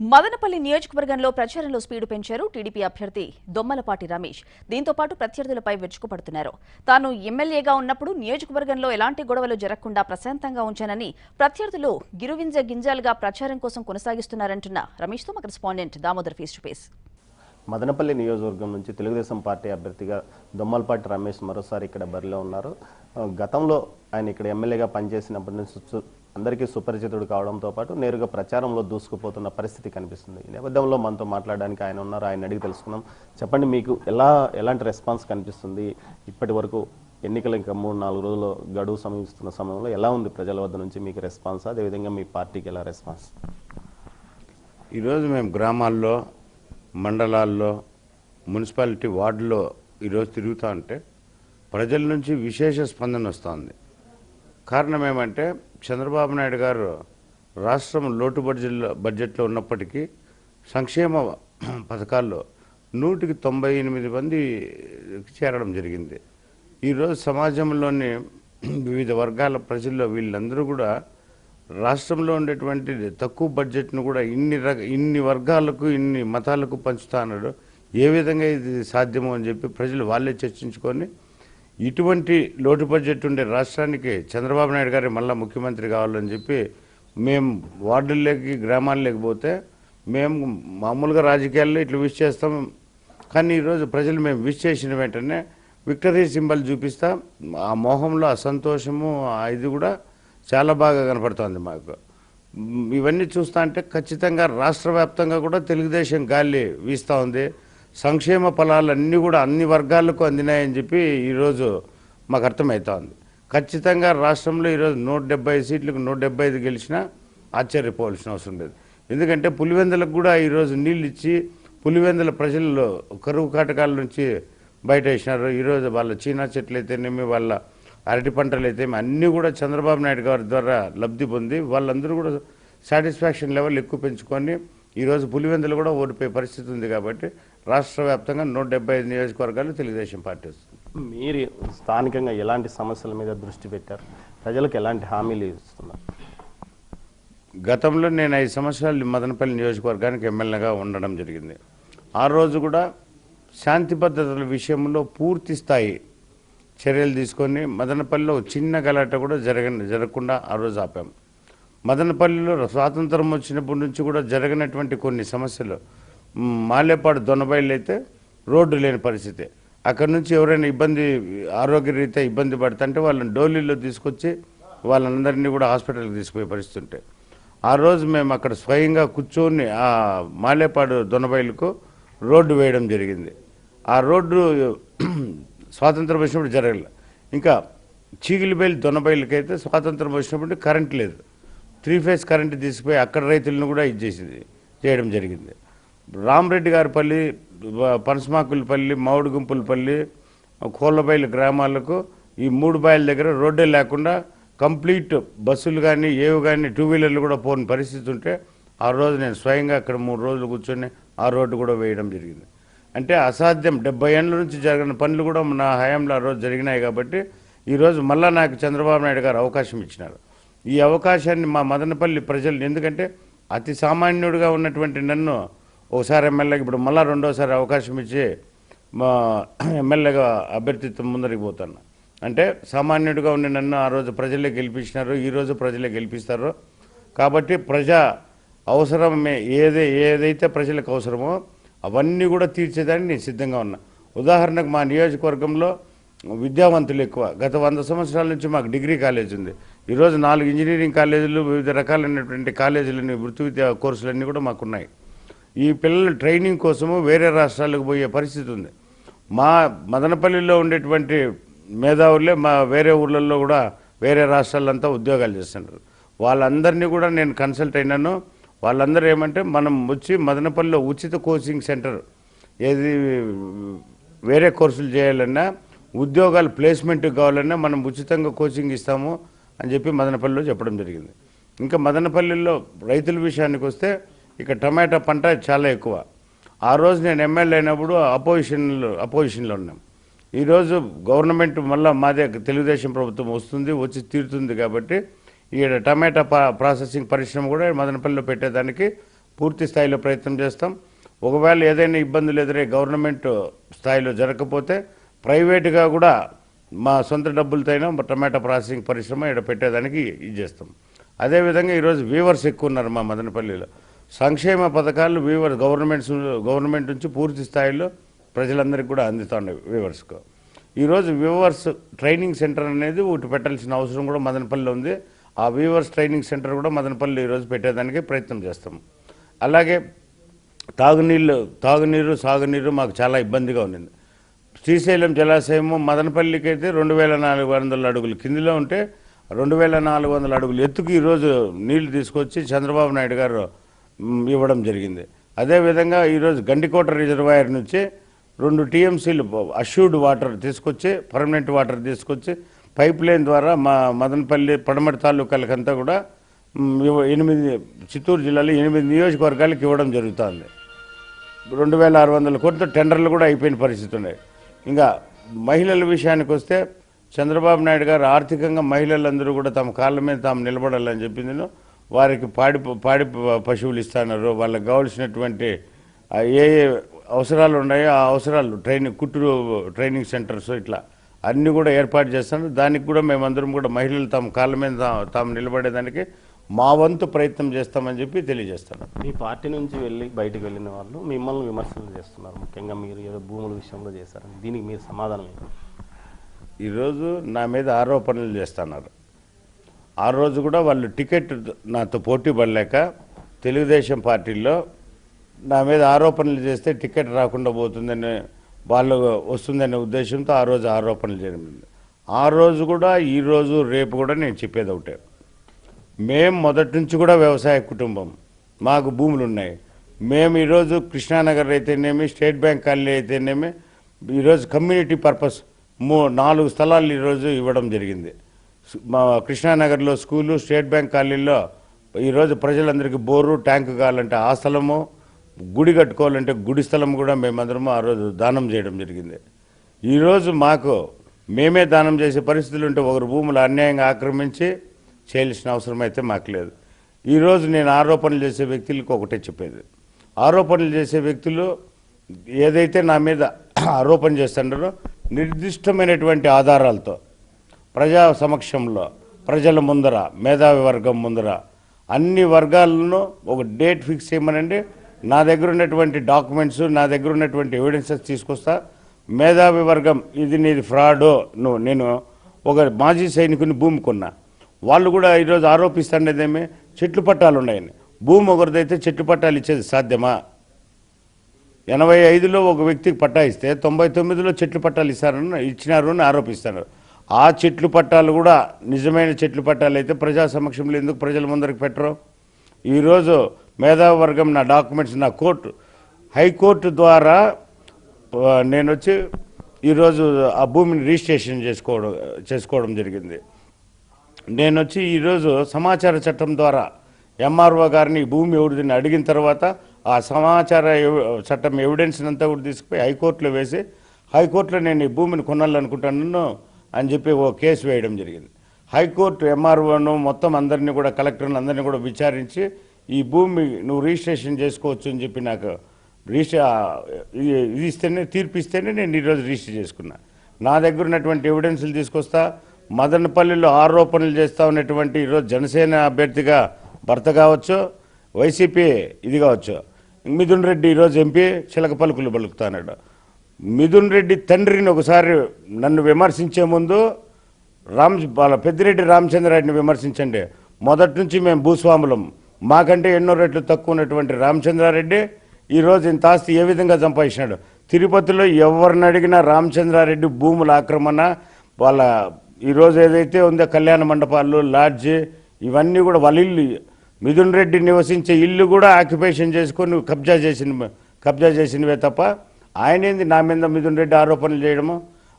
మదనపల్లి నియోజకవర్గంలో ప్రచారంలో స్పీడ్ పెంచారు టీడీపీ అభ్యర్థి దొమ్మలపాటి రమేష్. దీంతో పాటు ప్రత్యర్థులపై విరుచుకుపడుతున్నారు. తాను ఎమ్మెల్యేగా ఉన్నప్పుడు నియోజకవర్గంలో ఎలాంటి గొడవలు జరగకుండా ప్రశాంతంగా ఉంచానని ప్రత్యర్థులు గిరువింజ గింజాలుగా ప్రచారం కోసం కొనసాగిస్తున్నారంటున్న రమేష్తో మా correspondent Damodar face to face. Madanapalle నియోజకవర్గం నుంచి తెలుగుదేశం పార్టీ అభ్యర్థిగా దొమ్మలపాటి రమేష్ మరోసారి ఇక్కడ బరిలో ఉన్నారు. గతంలో ఆయన ఇక్కడ ఎమ్మెల్యేగా పనిచేసినప్పటి నుంచి అందరికీ సుపరిచితుడు కావడంతో పాటు నేరుగా ప్రచారంలో దూసుకుపోతున్న పరిస్థితి కనిపిస్తుంది. ఈ నేపథ్యంలో మనతో మాట్లాడడానికి ఆయన ఉన్నారు. ఆయన అడిగి తెలుసుకుందాం. చెప్పండి, మీకు ఎలాంటి రెస్పాన్స్ కనిపిస్తుంది? ఇప్పటి వరకు ఎన్నికలు ఇంకా 3-4 రోజులు గడువు సమీపిస్తున్న సమయంలో ఎలా ఉంది ప్రజల వద్ద నుంచి మీకు రెస్పాన్స్? అదేవిధంగా మీ పార్టీకి ఎలా రెస్పాన్స్? ఈరోజు మేము గ్రామాల్లో, మండలాల్లో, మున్సిపాలిటీ వార్డులో ఈరోజు తిరుగుతూ ఉంటే ప్రజల నుంచి విశేష స్పందన వస్తుంది. కారణం ఏమంటే చంద్రబాబు నాయుడు గారు రాష్ట్రం లోటు బడ్జెట్లో ఉన్నప్పటికీ సంక్షేమ పథకాల్లో 198 మంది చేరడం జరిగింది. ఈరోజు సమాజంలోని వివిధ వర్గాల ప్రజల్లో వీళ్ళందరూ కూడా రాష్ట్రంలో ఉండేటువంటి తక్కువ బడ్జెట్ను కూడా ఇన్ని వర్గాలకు, ఇన్ని మతాలకు పంచుతా అన్నాడు. ఏ విధంగా ఇది సాధ్యమో అని చెప్పి ప్రజలు వాళ్ళే చర్చించుకొని ఇటువంటి లోటు బడ్జెట్ ఉండే రాష్ట్రానికి చంద్రబాబు నాయుడు గారు మళ్ళీ ముఖ్యమంత్రి కావాలని చెప్పి మేము వార్డుల్లోకి, గ్రామాల్లోకి పోతే మేము మామూలుగా రాజకీయాల్లో ఇట్లా విష్ చేస్తాం. కానీ ఈరోజు ప్రజలు మేము విష్ చేసిన వెంటనే విక్టరీ సింబల్ చూపిస్తాం. ఆ మోహంలో ఆ సంతోషము ఇది కూడా చాలా బాగా కనపడుతుంది మాకు. ఇవన్నీ చూస్తా అంటే ఖచ్చితంగా రాష్ట్ర వ్యాప్తంగా కూడా తెలుగుదేశం గాలి వీస్తూ ఉంది. సంక్షేమ ఫలాలన్నీ కూడా అన్ని వర్గాలకు అందినాయని చెప్పి ఈరోజు మాకు అర్థమవుతా ఉంది. ఖచ్చితంగా రాష్ట్రంలో ఈరోజు 170 సీట్లకు 175 గెలిచినా ఆశ్చర్యపోవాల్సిన అవసరం లేదు. ఎందుకంటే పులివెందులకు కూడా ఈరోజు నీళ్ళు ఇచ్చి పులివెందుల ప్రజల్లో కరువు కాటకాల నుంచి బయట వేసినారు. ఈరోజు వాళ్ళ చీనా చెట్లు అయితేనేమి, వాళ్ళ అరటి పంటలు అయితేమి అన్నీ కూడా చంద్రబాబు నాయుడు గారి ద్వారా లబ్ధి పొంది వాళ్ళందరూ కూడా సాటిస్ఫాక్షన్ లెవెల్ ఎక్కువ పెంచుకొని ఈరోజు పులివెందులు కూడా ఓడిపోయే పరిస్థితి ఉంది. కాబట్టి రాష్ట్ర వ్యాప్తంగా 175 నియోజకవర్గాలు తెలుగుదేశం పార్టీ వస్తుంది. మీరు స్థానికంగా ఎలాంటి సమస్యల మీద దృష్టి పెట్టారు? ప్రజలకు ఎలాంటి హామీలు ఇస్తున్నారు? గతంలో నేను 5 సంవత్సరాలు మదనపల్లి నియోజకవర్గానికి ఎమ్మెల్యేగా ఉండడం జరిగింది. ఆ రోజు కూడా శాంతి భద్రతల విషయంలో పూర్తి స్థాయి చర్యలు తీసుకొని మదనపల్లిలో చిన్న గలాట కూడా జరగకుండా ఆ రోజు ఆపాం. మదనపల్లిలో స్వాతంత్రం వచ్చినప్పటి నుంచి కూడా జరగనటువంటి కొన్ని సమస్యలు, మాలేపాడు దొనబైలు అయితే రోడ్డు లేని పరిస్థితి. అక్కడ నుంచి ఎవరైనా ఆరోగ్యరీత్యా ఇబ్బంది పడుతుంటే వాళ్ళని డోలీలో తీసుకొచ్చి వాళ్ళందరినీ కూడా హాస్పిటల్కి తీసుకుపోయే పరిస్థితి ఉంటాయి. ఆ రోజు మేము అక్కడ స్వయంగా కూర్చొని ఆ మాలేపాడు దొనబైలకు రోడ్డు వేయడం జరిగింది. ఆ రోడ్డు స్వాతంత్రం వచ్చినప్పుడు జరగలేదు. ఇంకా చీగిలిబైలు దొనబైలకైతే స్వాతంత్రం వచ్చినప్పుడు కరెంట్ లేదు. 3 ఫేజ్ కరెంటు తీసుకుపోయి అక్కడ రైతులను కూడా చేయడం జరిగింది. రామరెడ్డి గారిపల్లి, పనసమాకులపల్లి, మామిడి గుంపులపల్లి, కోళ్ళబైలు గ్రామాలకు ఈ 3 బాయిల దగ్గర రోడ్డే లేకుండా కంప్లీట్ బస్సులు కానీ ఏవి కానీ 2 వీలర్లు కూడా పోని పరిస్థితి ఉంటే ఆ రోజు నేను స్వయంగా అక్కడ 3 రోజులు కూర్చొని ఆ రోడ్డు కూడా వేయడం జరిగింది. అంటే అసాధ్యం, 70 ఏళ్ళ నుంచి జరిగిన పనులు కూడా నా హయాంలో ఆ రోజు జరిగినాయి. కాబట్టి ఈరోజు మళ్ళా నాకు చంద్రబాబు నాయుడు గారు అవకాశం ఇచ్చినారు. ఈ అవకాశాన్ని మా మదనపల్లి ప్రజలు, ఎందుకంటే అతి సామాన్యుడిగా ఉన్నటువంటి నన్ను ఒకసారి ఎమ్మెల్యేగా, ఇప్పుడు మళ్ళీ రెండోసారి అవకాశం ఇచ్చి మా ఎమ్మెల్యేగా అభ్యర్థిత్వం ముందరికి పోతాను. అంటే సామాన్యుడిగా ఉండి నన్ను ఆ రోజు ప్రజలే గెలిపించినారు, ఈరోజు ప్రజలే గెలిపిస్తారు. కాబట్టి ప్రజా అవసరమే ఏదైతే ప్రజలకు అవసరమో అవన్నీ కూడా తీర్చేదానికి నేను సిద్ధంగా ఉన్నా. ఉదాహరణకు మా నియోజకవర్గంలో విద్యావంతులు ఎక్కువ. గత 100 సంవత్సరాల నుంచి మాకు డిగ్రీ కాలేజ్ ఉంది. ఈరోజు 4 ఇంజనీరింగ్ కాలేజీలు, వివిధ రకాలైనటువంటి కాలేజీలని, వృత్తి విద్యా కోర్సులన్నీ కూడా మాకున్నాయి. ఈ పిల్లల ట్రైనింగ్ కోసము వేరే రాష్ట్రాలకు పోయే పరిస్థితి ఉంది. మా మదనపల్లిలో ఉండేటువంటి మేధావులే మా వేరే ఊర్లలో కూడా వేరే రాష్ట్రాలంతా ఉద్యోగాలు చేస్తున్నారు. వాళ్ళందరినీ కూడా నేను కన్సల్ట్ అయినాను. వాళ్ళందరూ ఏమంటే మనం వచ్చి మదనపల్లిలో ఉచిత కోచింగ్ సెంటర్, ఏది వేరే కోర్సులు చేయాలన్నా, ఉద్యోగాలు ప్లేస్మెంట్ కావాలన్నా మనం ఉచితంగా కోచింగ్ ఇస్తాము అని చెప్పి మదనపల్లిలో చెప్పడం జరిగింది. ఇంకా మదనపల్లిలో రైతుల విషయానికి వస్తే ఇక టమాటా పంట చాలా ఎక్కువ. ఆ రోజు నేను ఎమ్మెల్యే అయినప్పుడు అపోజిషన్లో ఉన్నాం. ఈరోజు గవర్నమెంట్ మళ్ళీ మాదే తెలుగుదేశం ప్రభుత్వం వచ్చి తీరుతుంది. కాబట్టి ఈ టమాటా ప్రాసెసింగ్ పరిశ్రమ కూడా మదనపల్లిలో పెట్టేదానికి పూర్తి స్థాయిలో ప్రయత్నం చేస్తాం. ఒకవేళ ఏదైనా ఇబ్బందులు ఎదురై గవర్నమెంట్ స్థాయిలో జరగకపోతే ప్రైవేటుగా కూడా మా సొంత డబ్బులతో అయినా టమాటా ప్రాసెసింగ్ పరిశ్రమ ఇక్కడ పెట్టేదానికి ఇది చేస్తాం. అదేవిధంగా ఈరోజు వీవర్స్ ఎక్కువ ఉన్నారు మా మదనపల్లిలో. సంక్షేమ పథకాలు గవర్నమెంట్ నుంచి పూర్తి స్థాయిలో ప్రజలందరికీ కూడా అందుతున్నాయి వీవర్స్కు. ఈరోజు వీవర్స్ ట్రైనింగ్ సెంటర్ అనేది ఒకటి పెట్టాల్సిన అవసరం కూడా మదనపల్లిలో ఉంది. ఆ వీవర్స్ ట్రైనింగ్ సెంటర్ కూడా మదనపల్లి ఈరోజు పెట్టేదానికి ప్రయత్నం చేస్తాం. అలాగే తాగునీరు సాగునీరు మాకు చాలా ఇబ్బందిగా ఉంది. శ్రీశైలం జలాశయము మదనపల్లికి అయితే 2400 అడుగులు కిందిలో ఉంటే 2400 అడుగులు ఎత్తుకు ఈరోజు నీళ్లు తీసుకొచ్చి చంద్రబాబు నాయుడు గారు ఇవ్వడం జరిగింది. అదేవిధంగా ఈరోజు గండికోట రిజర్వాయర్ నుంచి 2 TMCలు అష్యూర్డ్ వాటర్ తీసుకొచ్చి పర్మనెంట్ వాటర్ తీసుకొచ్చి పైప్ లైన్ ద్వారా మా మదనపల్లి పడమటి తాలూకాలకంతా కూడా 8 చిత్తూరు జిల్లాలో 8 నియోజకవర్గాలకు ఇవ్వడం జరుగుతుంది. 2600 కోట్లతో టెండర్లు కూడా అయిపోయిన పరిస్థితి ఉన్నాయి. ఇంకా మహిళల విషయానికి వస్తే చంద్రబాబు నాయుడు గారు ఆర్థికంగా మహిళలందరూ కూడా తమ కాళ్ళ మీద తాము నిలబడాలని చెప్పింది. వారికి పాడి పశువులు ఇస్తున్నారు. వాళ్ళకి కావాల్సినటువంటి ఏ అవసరాలు ఉన్నాయో ఆ అవసరాలు ట్రైనింగ్ సెంటర్స్ ఇట్లా అన్నీ కూడా ఏర్పాటు చేస్తాను. దానికి కూడా మేమందరం కూడా మహిళలు తమ కాళ్ళ మీద తాము నిలబడేదానికి మా వంతు ప్రయత్నం చేస్తామని చెప్పి తెలియజేస్తాను. మీ పార్టీ నుంచి బయటకు వెళ్ళిన వాళ్ళు మిమ్మల్ని విమర్శలు చేస్తున్నారు. ముఖ్యంగా మీరు ఏదో భూముల విషయంలో చేశారని, దీనికి మీరు సమాధానం ఏంటి? ఈరోజు నా మీద ఆరోపణలు చేస్తున్నారు. ఆ రోజు కూడా వాళ్ళు టికెట్ నాతో పోటీ పడలేక తెలుగుదేశం పార్టీలో నా మీద ఆరోపణలు చేస్తే టికెట్ రాకుండా పోతుందని వాళ్ళు వస్తుందనే ఉద్దేశంతో ఆ రోజు ఆరోపణలు జరిగింది. ఆ రోజు కూడా ఈరోజు రేపు కూడా నేను చెప్పేది ఒకటే, మేము మొదటి నుంచి కూడా వ్యవసాయ కుటుంబం, మాకు భూములు ఉన్నాయి. మేము ఈరోజు కృష్ణానగర్ అయితేనేమి, స్టేట్ బ్యాంక్ కాలనీ అయితేనేమి ఈరోజు కమ్యూనిటీ పర్పస్ 4 స్థలాలు ఈరోజు ఇవ్వడం జరిగింది. మా కృష్ణానగర్లో స్కూలు, స్టేట్ బ్యాంక్ కాలనీలో ఈరోజు ప్రజలందరికీ బోరు ట్యాంకు కావాలంటే ఆ స్థలము, గుడి కట్టుకోవాలంటే గుడి స్థలం కూడా మేమందరము ఆ రోజు దానం చేయడం జరిగింది. ఈరోజు మేమే దానం చేసే పరిస్థితులు ఉంటే ఒకరు భూములు అన్యాయంగా ఆక్రమించి చేయాల్సిన అవసరం అయితే మాకు లేదు. ఈరోజు నేను ఆరోపణలు చేసే వ్యక్తులకు ఒకటే చెప్పేది, ఆరోపణలు చేసే వ్యక్తులు ఏదైతే నా మీద ఆరోపణ చేస్తున్నారో నిర్దిష్టమైనటువంటి ఆధారాలతో ప్రజా సమక్షంలో, ప్రజల ముందర, మేధావి వర్గం ముందర అన్ని వర్గాలను ఒక డేట్ ఫిక్స్ చేయమనండి. నా దగ్గర ఉన్నటువంటి డాక్యుమెంట్స్, నా దగ్గర ఉన్నటువంటి ఎవిడెన్సెస్ తీసుకొస్తా. మేధావి వర్గం ఇది నీది ఫ్రాడో, నేను ఒక మాజీ సైనికుని భూమి కొన్నా, వాళ్ళు కూడా ఈరోజు ఆరోపిస్తుండేదేమే చెట్లు పట్టాలు ఉన్నాయని. భూమి ఒకరిదైతే చెట్లు పట్టాలు ఇచ్చేది సాధ్యమా? 85లో ఒక వ్యక్తికి పట్టా ఇస్తే 99లో చెట్లు పట్టాలు ఇచ్చినారు అని ఆరోపిస్తున్నారు. ఆ చెట్లు పట్టాలు కూడా నిజమైన చెట్లు పట్టాలు అయితే ప్రజా సమక్షంలో ఎందుకు ప్రజల ముందరికి పెట్టరు? ఈరోజు మేధావి వర్గం నా డాక్యుమెంట్స్ నా హైకోర్టు ద్వారా నేను వచ్చి ఈరోజు ఆ భూమిని రిజిస్ట్రేషన్ చేసుకోవడం జరిగింది. నేను వచ్చి ఈరోజు సమాచార చట్టం ద్వారా ఎంఆర్ఓ గారిని భూమి ఎవరిని అడిగిన తర్వాత ఆ సమాచార చట్టం ఎవిడెన్స్ అంతా కూడా తీసుకుపోయి హైకోర్టులో వేసి, హైకోర్టులో నేను ఈ భూమిని కొనాలనుకుంటున్నాను అని చెప్పి ఓ కేసు వేయడం జరిగింది. హైకోర్టు ఎంఆర్ఓను మొత్తం అందరినీ కూడా, కలెక్టర్ని అందరినీ కూడా విచారించి ఈ భూమి నువ్వు రిజిస్ట్రేషన్ చేసుకోవచ్చు అని చెప్పి నాకు తీర్పు ఇస్తేనే నేను ఈరోజు రిజిస్టర్ చేసుకున్నా. నా దగ్గర ఉన్నటువంటి ఎవిడెన్స్లు తీసుకొస్తా. మదనపల్లిలో ఆరోపణలు చేస్తూ ఉన్నటువంటి ఈరోజు జనసేన అభ్యర్థిగా భర్త కావచ్చు, వైసీపీ ఇది కావచ్చు, మిథున్ రెడ్డి ఈరోజు ఎంపీ చిలక పలుకులు పలుకుతాడు. మిథున్ రెడ్డి తండ్రిని ఒకసారి నన్ను విమర్శించే ముందు పెద్దిరెడ్డి రామచంద్రారెడ్డిని విమర్శించండి. మొదటి నుంచి మేము భూస్వాములం, మాకంటే ఎన్నో రెట్లు తక్కువ ఉన్నటువంటి రామచంద్రారెడ్డి ఈరోజు ఇంత ఆస్తి ఏ విధంగా సంపాదించినాడు? తిరుపతిలో ఎవరిని అడిగినా రామచంద్రారెడ్డి భూముల ఆక్రమణ, వాళ్ళ ఈరోజు ఏదైతే ఉందో కళ్యాణ మండపాలు, లాడ్జి, ఇవన్నీ కూడా వాళ్ళ ఇల్లు, మిథున్ రెడ్డి నివసించే ఇల్లు కూడా ఆక్యుపేషన్ చేసుకొని కబ్జా చేసినవే తప్ప ఆయన ఏంది నా మీద మిథున్ రెడ్డి ఆరోపణలు చేయడము?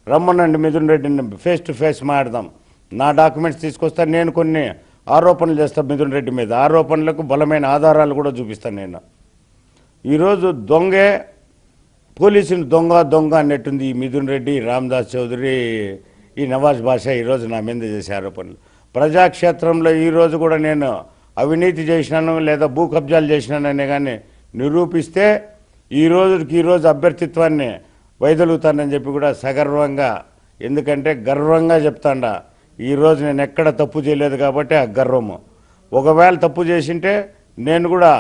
రమ్మనండి మిథున్ రెడ్డిని ఫేస్ టు ఫేస్ మాట్లాడదాం. నా డాక్యుమెంట్స్ తీసుకొస్తాను, నేను కొన్ని ఆరోపణలు చేస్తాను మిథున్ రెడ్డి మీద. ఆరోపణలకు బలమైన ఆధారాలు కూడా చూపిస్తాను. నేను ఈరోజు పోలీసులు దొంగ అన్నట్టుంది ఈ మిథున్ రెడ్డి, రామదాస్ చౌదరి, ఈ నవాజ్ బాషా ఈరోజు నా మీద చేసే ఆరోపణలు. ప్రజాక్షేత్రంలో ఈరోజు కూడా నేను అవినీతి చేసినాను లేదా భూ కబ్జాలు చేసినాననే కానీ నిరూపిస్తే ఈ రోజు అభ్యర్థిత్వాన్ని వైదొలుగుతానని చెప్పి కూడా సగర్వంగా, ఎందుకంటే గర్వంగా చెప్తాండా. ఈరోజు నేను ఎక్కడ తప్పు చేయలేదు కాబట్టి ఆ గర్వము. ఒకవేళ తప్పు చేసింటే నేను కూడా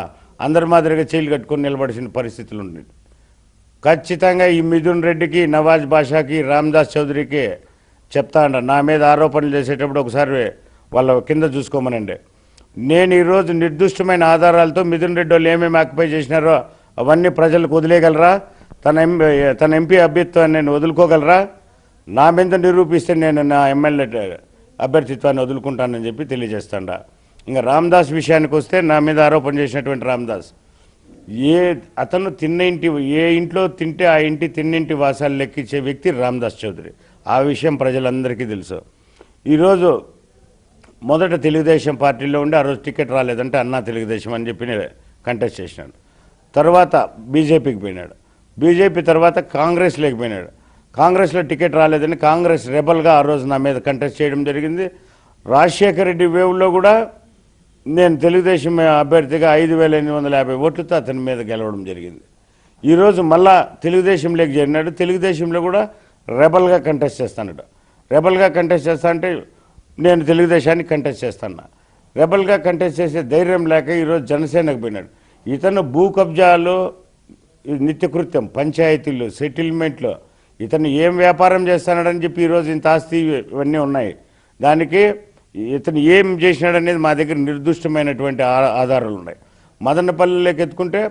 అందరి మాదిరిగా చేయిలు కట్టుకొని నిలబడిసిన పరిస్థితులు ఉండేది. ఖచ్చితంగా ఈ మిథున్ రెడ్డికి, నవాజ్ బాషాకి, రామ్దాస్ చౌదరికి చెప్తాండ, నా మీద ఆరోపణలు చేసేటప్పుడు ఒకసారి వాళ్ళ కింద చూసుకోమనండి. నేను ఈరోజు నిర్దిష్టమైన ఆధారాలతో మిథున్ రెడ్డి వాళ్ళు ఏమేమి ఆక్యుపై చేసినారో అవన్నీ ప్రజలకు వదిలేయగలరా? తన ఎంపీ అభ్యర్థిత్వాన్ని నేను వదులుకోగలరా? నా మీద నిరూపిస్తే నేను నా ఎమ్మెల్యే అభ్యర్థిత్వాన్ని వదులుకుంటానని చెప్పి తెలియజేస్తాండా. ఇంకా రామ్దాస్ విషయానికి వస్తే, నా మీద ఆరోపణ చేసినటువంటి రామ్దాస్, అతను ఏ ఇంట్లో తింటే ఆ ఇంటి తిన్నింటి వాసాలు లెక్కించే వ్యక్తి రామ్దాస్ చౌదరి. ఆ విషయం ప్రజలందరికీ తెలుసు. ఈరోజు మొదట తెలుగుదేశం పార్టీలో ఉండి ఆ రోజు టికెట్ రాలేదంటే అన్నా తెలుగుదేశం అని చెప్పి కంటెస్ట్ చేసినాడు. తర్వాత బీజేపీకి పోయినాడు. బీజేపీ తర్వాత కాంగ్రెస్ లేకపోయినాడు. కాంగ్రెస్లో టికెట్ రాలేదని కాంగ్రెస్ రెబల్గా ఆ రోజు నా మీద కంటెస్ట్ చేయడం జరిగింది. రాజశేఖర రెడ్డి వేవ్లో కూడా నేను తెలుగుదేశం అభ్యర్థిగా 5,850 ఓట్లతో అతని మీద గెలవడం జరిగింది. ఈరోజు మళ్ళా తెలుగుదేశంలోకి చేరినాడు. తెలుగుదేశంలో కూడా రెబల్గా కంటెస్ట్ చేస్తానట. రెబల్గా కంటెస్ట్ చేస్తా అంటే నేను తెలుగుదేశాన్ని కంటెస్ట్ చేస్తాను. రెబల్గా కంటెస్ట్ చేసే ధైర్యం లేక ఈరోజు జనసేనకు పోయినాడు. ఇతను భూ కబ్జాలు, నిత్యకృత్యం, పంచాయతీలు, సెటిల్మెంట్లు, ఇతను ఏం వ్యాపారం చేస్తున్నాడని చెప్పి ఈరోజు ఇంత ఆస్తి ఇవన్నీ ఉన్నాయి. దానికి ఇతను ఏం చేసినాడనేది మా దగ్గర నిర్దిష్టమైనటువంటి ఆధారాలు ఉన్నాయి. మదనపల్లిలోకి ఎత్తుకుంటే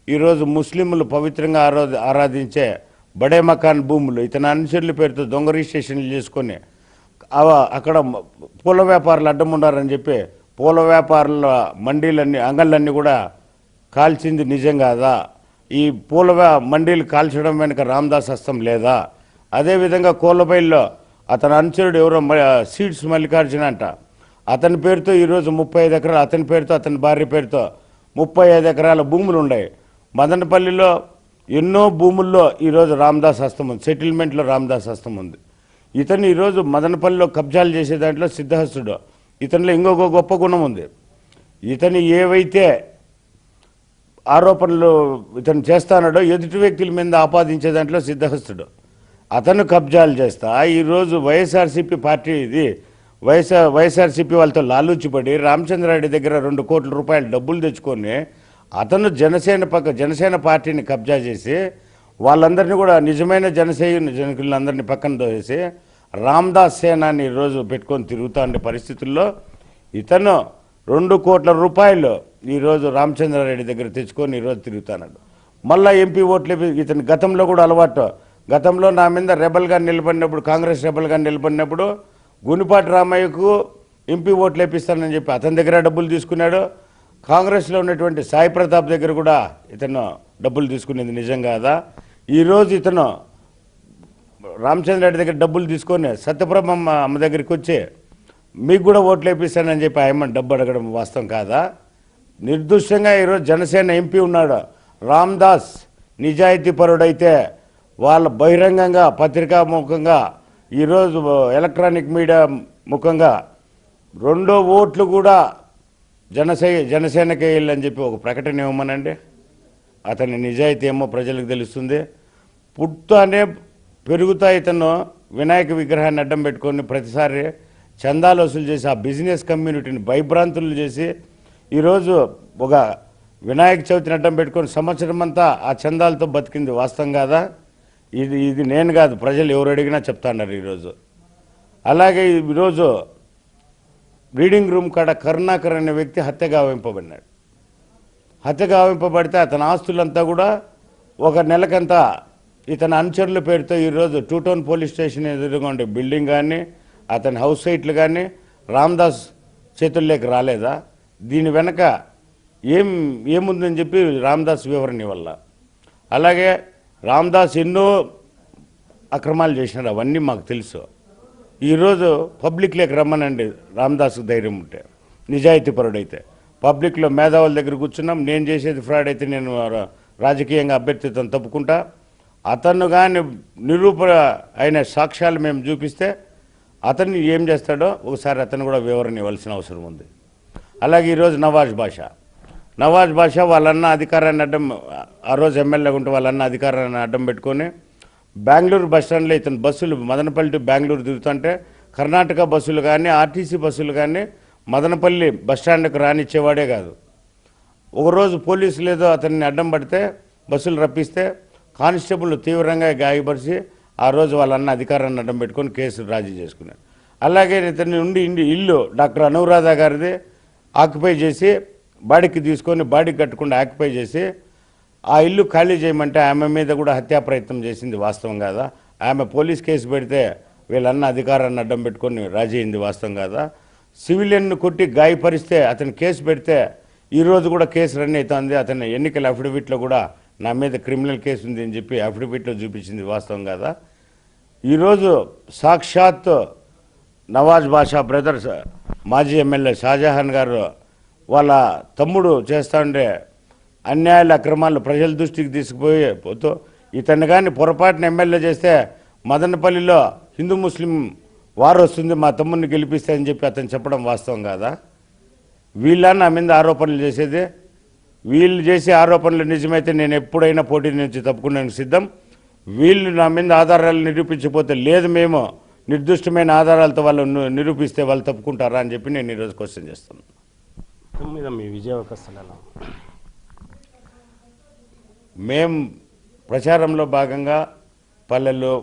ఈరోజు ముస్లింలు పవిత్రంగా ఆరాధించే బడే మకాన్ భూములు ఇతని అనుచరుల పేరుతో దొంగ రిజిస్ట్రేషన్లు చేసుకొని అక్కడ పూల వ్యాపారులు అడ్డం ఉన్నారని చెప్పి పూల వ్యాపారుల మండీలన్నీ, అంగళ్ళన్నీ కూడా కాల్చింది నిజం కాదా? ఈ పూల మండీలు కాల్చడం వెనుక రామ్దాస్ హస్తం లేదా? అదేవిధంగా కోళ్ళబైల్లో అతని అనుచరుడు ఎవరో సీడ్స్ మల్లికార్జున అంట, అతని పేరుతో ఈరోజు 35 ఎకరాలు, అతని పేరుతో అతని భార్య పేరుతో 35 ఎకరాల భూములు ఉన్నాయి. మదనపల్లిలో ఎన్నో భూముల్లో ఈరోజు రామ్దాస్ హస్తం ఉంది. సెటిల్మెంట్లో రామ్దాస్ హస్తం ఉంది. ఇతను ఈరోజు మదనపల్లిలో కబ్జాలు చేసే దాంట్లో సిద్ధహస్తుడు. ఇతనిలో ఇంకొక గొప్ప గుణం ఉంది. ఇతను ఏవైతే ఆరోపణలు ఇతను చేస్తానడో ఎదుటి వ్యక్తుల మీద ఆపాదించే దాంట్లో సిద్ధహస్తుడు. అతను కబ్జాలు చేస్తా ఈరోజు వైఎస్ఆర్సీపీ పార్టీ ఇది వైఎస్ఆర్సీపీ వాళ్ళతో లాలూచిపడి రామచంద్రారెడ్డి దగ్గర 2 కోట్ల రూపాయలు డబ్బులు తెచ్చుకొని అతను జనసేన పార్టీని కబ్జా చేసి వాళ్ళందరినీ కూడా నిజమైన జనకులందరినీ పక్కన తోసేసి రామ్దాస్ సేనాన్ని ఈరోజు పెట్టుకొని తిరుగుతూ ఉండే పరిస్థితుల్లో ఇతను 2 కోట్ల రూపాయలు ఈరోజు రామచంద్రారెడ్డి దగ్గర తెచ్చుకొని ఈరోజు తిరుగుతున్నాడు. మళ్ళీ ఎంపీ ఓట్లు ఇతని గతంలో కూడా అలవాటు. గతంలో నా మీద రెబల్గా నిలబడినప్పుడు, కాంగ్రెస్ రెబల్గా నిలబడినప్పుడు గునిపాటి రామయ్యకు ఎంపీ ఓట్లు వేపిస్తానని చెప్పి అతని దగ్గర డబ్బులు తీసుకున్నాడు. కాంగ్రెస్లో ఉన్నటువంటి సాయి ప్రతాప్ దగ్గర కూడా ఇతను డబ్బులు తీసుకునేది నిజం కాదా? ఈరోజు ఇతను రామచంద్రారెడ్డి దగ్గర డబ్బులు తీసుకొని సత్యప్రభమ్మ అమ్మ దగ్గరికి వచ్చి మీకు కూడా ఓట్లు వేపిస్తానని చెప్పి ఆయమ్మ డబ్బు అడగడం వాస్తవం కాదా? నిర్దుష్టంగా ఈరోజు జనసేన ఎంపీ ఉన్నాడు రామ్దాస్ నిజాయితీ పరుడైతే వాళ్ళ బహిరంగంగా పత్రికా ముఖంగా ఈరోజు ఎలక్ట్రానిక్ మీడియా ముఖంగా 2 ఓట్లు కూడా జనసేనకే వెళ్ళని చెప్పి ఒక ప్రకటన ఇవ్వమనండి. అతని నిజాయితీ ఏమో ప్రజలకు తెలుస్తుంది. పుట్టునే పెరుగుతా ఇతను వినాయక విగ్రహాన్ని అడ్డం పెట్టుకొని ప్రతిసారి చందాలు వసూలు చేసి ఆ బిజినెస్ కమ్యూనిటీని భయభ్రాంతులు చేసి ఈరోజు ఒక వినాయక చవితిని అడ్డం పెట్టుకొని సంవత్సరం అంతా ఆ చందాలతో బతికింది వాస్తవం కాదా? ఇది నేను కాదు, ప్రజలు ఎవరు అడిగినా చెప్తాన్నారు ఈరోజు. అలాగే ఈరోజు రీడింగ్ రూమ్ కాడ కరుణాకర్ అనే వ్యక్తి హత్య గావింపబడినాడు. హత్య గావింపబడితే అతని ఆస్తులంతా కూడా ఒక నెలకంతా ఇతని అనుచరుల పేరుతో ఈరోజు 2 టౌన్ పోలీస్ స్టేషన్ ఎదురుగా ఉండే బిల్డింగ్ కానీ అతని హౌస్ సైట్లు కానీ రామ్దాస్ చేతుల్లోకి రాలేదా? దీని వెనక ఏముందని చెప్పి రామ్దాస్ వివరణ వల్ల. అలాగే రామ్దాస్ ఎన్నో అక్రమాలు చేసినారు, అవన్నీ మాకు తెలుసు. ఈరోజు పబ్లిక్లోకి రమ్మనండి రామ్దాస్కు ధైర్యం ఉంటే, నిజాయితీపరుడైతే. పబ్లిక్లో మేధావుల దగ్గర కూర్చున్నాం, నేను చేసేది ఫ్రాడ్ అయితే నేను రాజకీయంగా అభ్యర్థిత్వం తప్పుకుంటా. అతను కానీ నిరూపణ అయిన సాక్ష్యాలు మేము చూపిస్తే అతన్ని ఏం చేస్తాడో ఒకసారి అతను కూడా వివరణ ఇవ్వాల్సిన అవసరం ఉంది. అలాగే ఈరోజు నవాజ్ బాషా వాళ్ళన్న అధికారాన్ని అడ్డం, ఆ రోజు ఎమ్మెల్యేగా ఉంటే వాళ్ళన్న అధికారాన్ని అడ్డం పెట్టుకొని బెంగళూరు బస్టాండ్లో ఇతను బస్సులు మదనపల్లి టు బెంగళూరు తిరుగుతుంటే కర్ణాటక బస్సులు కానీ ఆర్టీసీ బస్సులు కానీ మదనపల్లి బస్టాండ్కి రానిచ్చేవాడే కాదు. ఒకరోజు పోలీసులు ఏదో అతన్ని అడ్డం పడితే బస్సులు రప్పిస్తే కానిస్టేబుల్ తీవ్రంగా గాయపరిచి ఆ రోజు వాళ్ళన్న అధికారాన్ని అడ్డం పెట్టుకొని కేసు రాజీ చేసుకున్నారు. అలాగే ఇతని ఉండి ఇల్లు డాక్టర్ అనురాధ గారిది ఆక్యుపై చేసి బాడీకి తీసుకొని బాడీకి కట్టకుండా ఆక్యుపై చేసి ఆ ఇల్లు ఖాళీ చేయమంటే ఆమె మీద కూడా హత్యా ప్రయత్నం చేసింది వాస్తవం కాదా? ఆమె పోలీస్ కేసు పెడితే వీళ్ళన్న అధికారాన్ని అడ్డం పెట్టుకొని రాజీ అయింది వాస్తవం కాదా? సివిలియన్ను కొట్టి గాయపరిస్తే అతను కేసు పెడితే ఈరోజు కూడా కేసు రన్ అవుతుంది. అతని ఎన్నికల అఫిడవిట్లో కూడా నా మీద క్రిమినల్ కేసు ఉంది అని చెప్పి అఫిడవిట్లో చూపించింది వాస్తవం కాదా? ఈరోజు సాక్షాత్ నవాజ్ బాషా బ్రదర్స్ మాజీ ఎమ్మెల్యే షాజహాన్ గారు వాళ్ళ తమ్ముడు చేస్తూ ఉండే అన్యాయాల అక్రమాలు ప్రజల దృష్టికి తీసుకుపోతూ ఇతన్ని కానీ పొరపాటున ఎమ్మెల్యే చేస్తే మదనపల్లిలో హిందూ ముస్లిం వారు వస్తుంది, మా తమ్ముడిని గెలిపిస్తే అని చెప్పి అతను చెప్పడం వాస్తవం కాదా? వీళ్ళ నా మీద ఆరోపణలు చేసేది, వీళ్ళు చేసే ఆరోపణలు నిజమైతే నేను ఎప్పుడైనా పోటీ నుంచి తప్పుకునేందుకు సిద్ధం. వీళ్ళు నా మీద ఆధారాలు నిరూపించకపోతే లేదు, మేము నిర్దిష్టమైన ఆధారాలతో వాళ్ళు నిరూపిస్తే వాళ్ళు తప్పుకుంటారా అని చెప్పి నేను ఈరోజు క్వశ్చన్ చేస్తున్నాను. మీద మీ విజయ అవకాశాలు ఎలా? మేం ప్రచారంలో భాగంగా పల్లెల్లో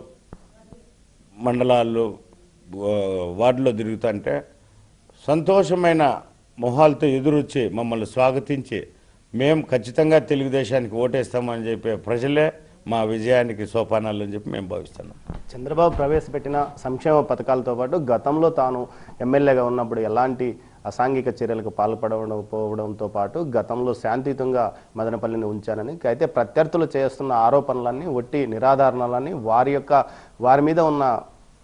మండలాల్లో వార్డులో తిరుగుతుంటే సంతోషమైన మొహాలతో ఎదురొచ్చి మమ్మల్ని స్వాగతించి మేము ఖచ్చితంగా తెలుగుదేశానికి ఓటేస్తామని చెప్పే ప్రజలే మా విజయానికి సోపానాలు అని చెప్పి మేము భావిస్తున్నాం. చంద్రబాబు ప్రవేశపెట్టిన సంక్షేమ పథకాలతో పాటు గతంలో తాను ఎమ్మెల్యేగా ఉన్నప్పుడు ఎలాంటి అసాంఘిక చర్యలకు పాల్పడకపోవడంతో పాటు గతంలో శాంతియుతంగా మదనపల్లిని ఉంచానని, అయితే ప్రత్యర్థులు చేస్తున్న ఆరోపణలన్నీ ఒట్టి నిరాధారణలన్నీ వారి మీద ఉన్న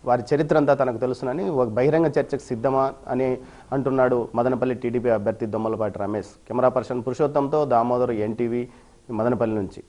వారి చరిత్ర అంతా తనకు తెలుసునని ఒక బహిరంగ చర్చకు సిద్ధమా అని అంటున్నాడు మదనపల్లి టీడీపీ అభ్యర్థి దొమ్మలపాటి రమేష్. కెమెరా పర్సన్ పురుషోత్తంతో దామోదర్, ఎన్టీవీ, మదనపల్లి నుంచి.